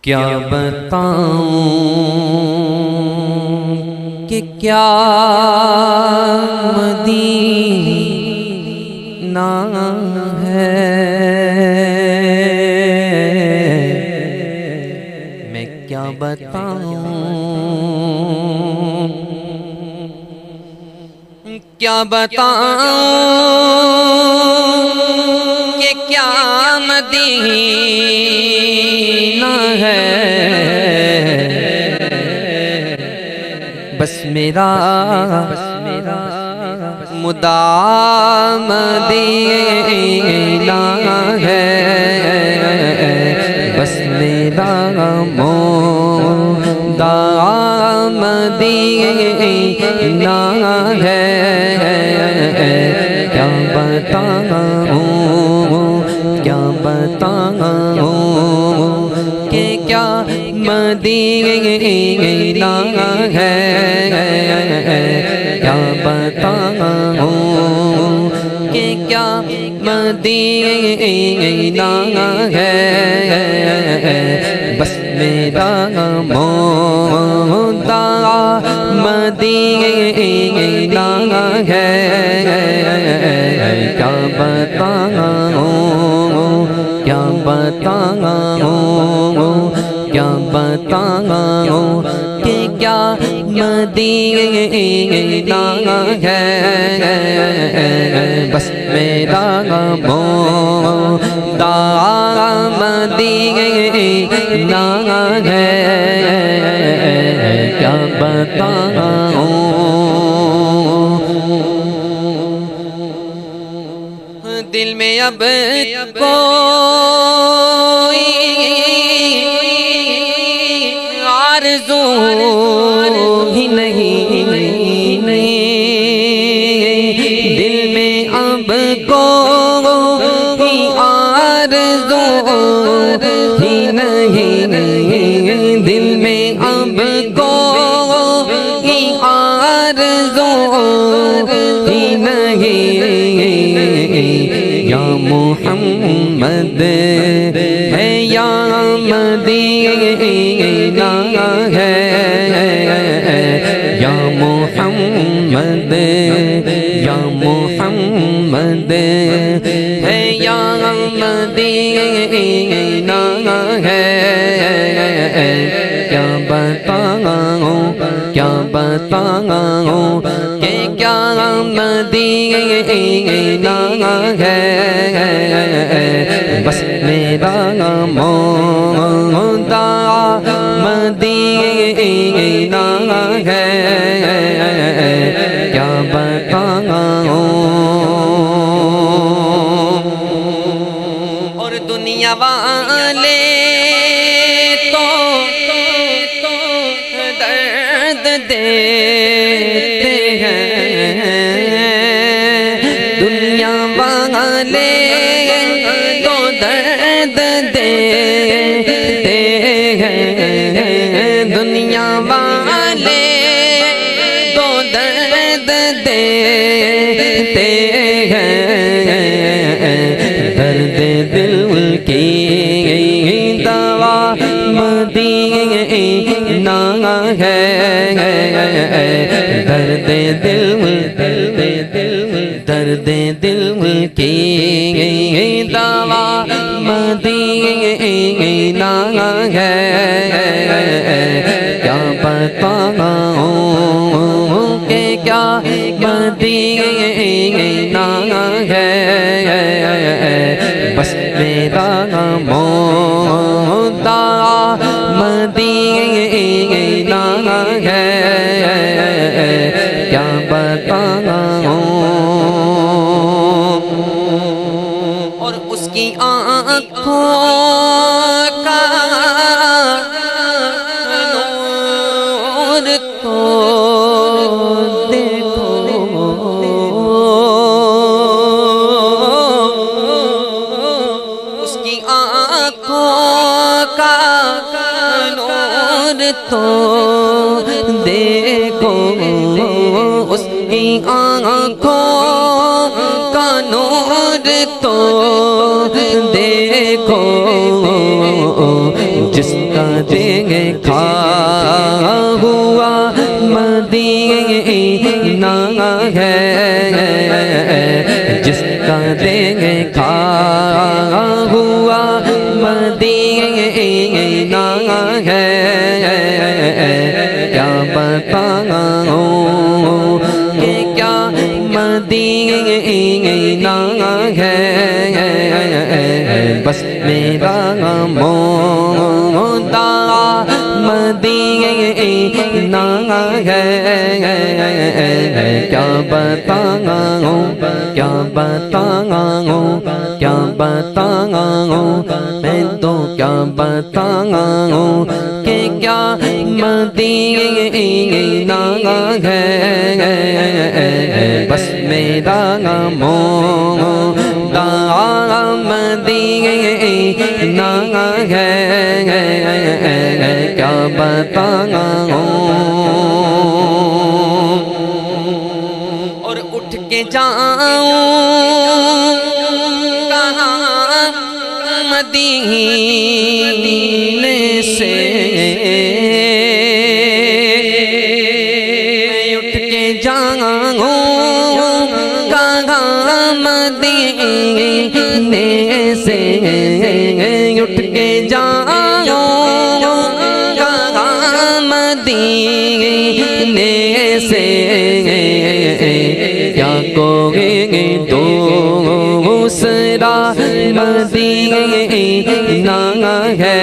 کیا بتاؤں کہ کیا مدینہ ہے، میں کیا بتاؤں، کیا بتاؤں کہ کیا مدینہ ہے، بس میرا مدام مدینہ ہے، بس میرا مدام مدینہ ہے، کیا بتاؤں، کیا بتاؤں کہ کیا مدینہ ہے، کیا بتاؤں کہ کیا مدینہ ہے، بس میرا مدام مدینہ ہے، کیا بتاؤں، کیا بتاؤں، کیا بتاؤں کہ کیا مدینہ ہے، بس میرا مدام مدینہ ہے، کیا بتاؤں، دل میں اب کوئی آرزو ہی نہیں، دل میں اب کوئی آرزو ہی نہیں، دل میں اب کوئی آرزو ہی نہیں، یا محمد ہے یا مدینہ ہے، یا محمد، یا محمد ہے یا مدینہ ہے، کیا بتاؤں، کیا بتاؤں کہ کیا مدینہ ہے، بس میرا مدام مدینہ ہے، کیا بتاؤں، اور دنیا والے تو درد دیتے ہیں، دنیا والے تو درد دیتے ہیں، دنیا والے تو درد دیتے ہیں، درد دل کی دوا مدینہ ہے، درد دل، درد دل کی دوا مدینہ ہے، کیا بتاؤں کہ کیا مدینہ ہے، بس میرا مدام مدینہ ہے، کیا بتاؤں، اور اس کی آنکھوں کا نور تو دیکھو، اس کی آنکھوں کا نور تو دیکھو، اس کی آنکھوں کا نور تو دیکھو، جس کا دیکھا ہوا مدینہ ہے، جس کا دیکھا ہوا مدینہ ہے، کیا بتاؤں کہ کیا مدینہ ہے، بس میرا مولا مدینہ ہے، کیا بتاؤں کیا بتاؤں کیا بتاؤں میں تو کیا بتاؤں کہ کیا مدینہ ہے، بس میرا مولا مدینہ ہے، کیا بتاؤں اور اٹھ کے جاؤں کہاں مدینے سے، اٹھ کے جاؤں کہاں مدینے سے، اٹھ کے جاؤں کہاں مدینے سے، کیا کوئی دوسرا مدینہ ہے،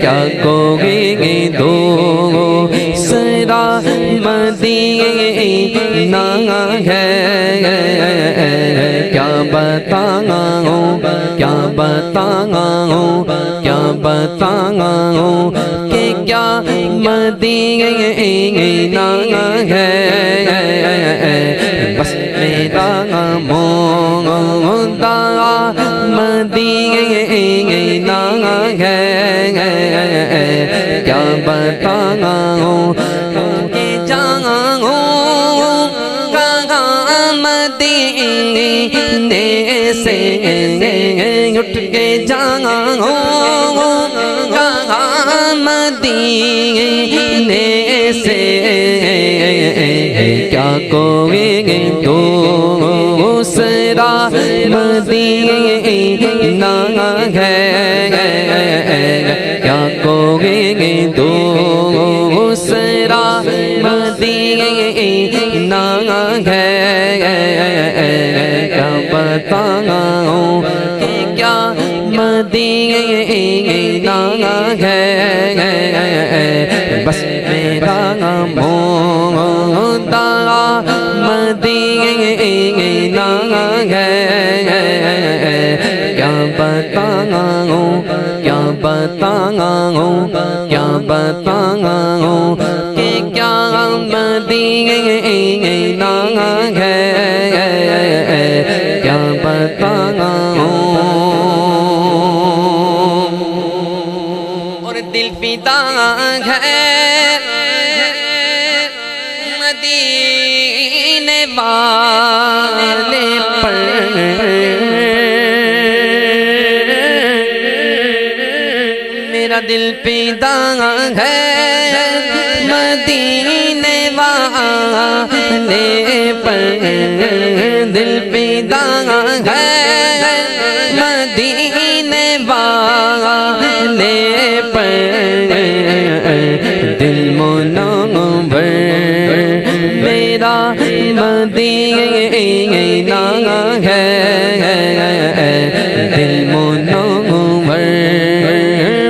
کیا کوئی دوسرا مدینہ ہے، کیا بتاؤں کیا بتاؤں کیا بتاؤں کہ کیا مدینہ ہے، بس میرا مولا مدینہ ہے، کیا بتاؤں کہ جاؤں کہاں مدینے سے، اٹھ کے جاؤں کہاں مدینے سے، کیا کوئی دوسرا مدینہ ہے، کیا کوئی دوسرا مدینہ ہے، کیا بتاؤں کہ کیا مدینہ ہے، بس میرا مولا مدینہ ہے، کیا بتاؤں کیا بتاؤں کیا بتاؤں کہ کیا مدینہ ہے، کیا بتاؤں اور دل فدا ہے مدینے والے پر، میرا دل فدا ہے مدینے والے پر، دل فدا ہے مدینے والے پر، دل منور میرا مدینہ ہے، دل منور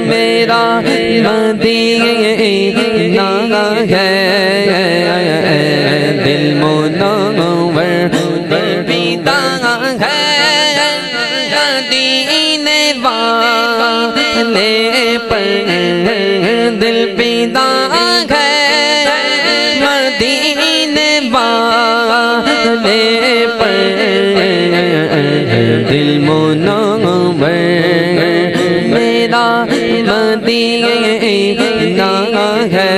میرا مدینہ ہے، دل منور فدا ہے مدینے والے پر، دل فدا ہے مدینے والے پر، دل منور میرا مدینہ ہے،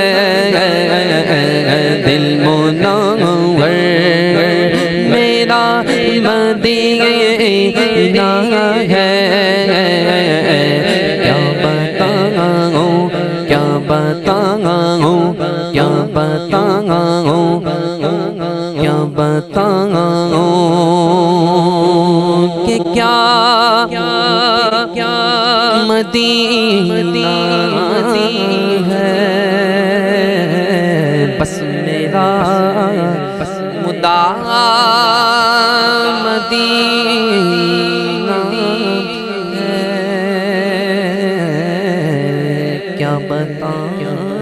دل منور میرا مدینہ ہے، کیا بتاؤں کہ کیا مدینہ ہے، بس میرا مدعا مدینہ ہے، کیا بتاؤں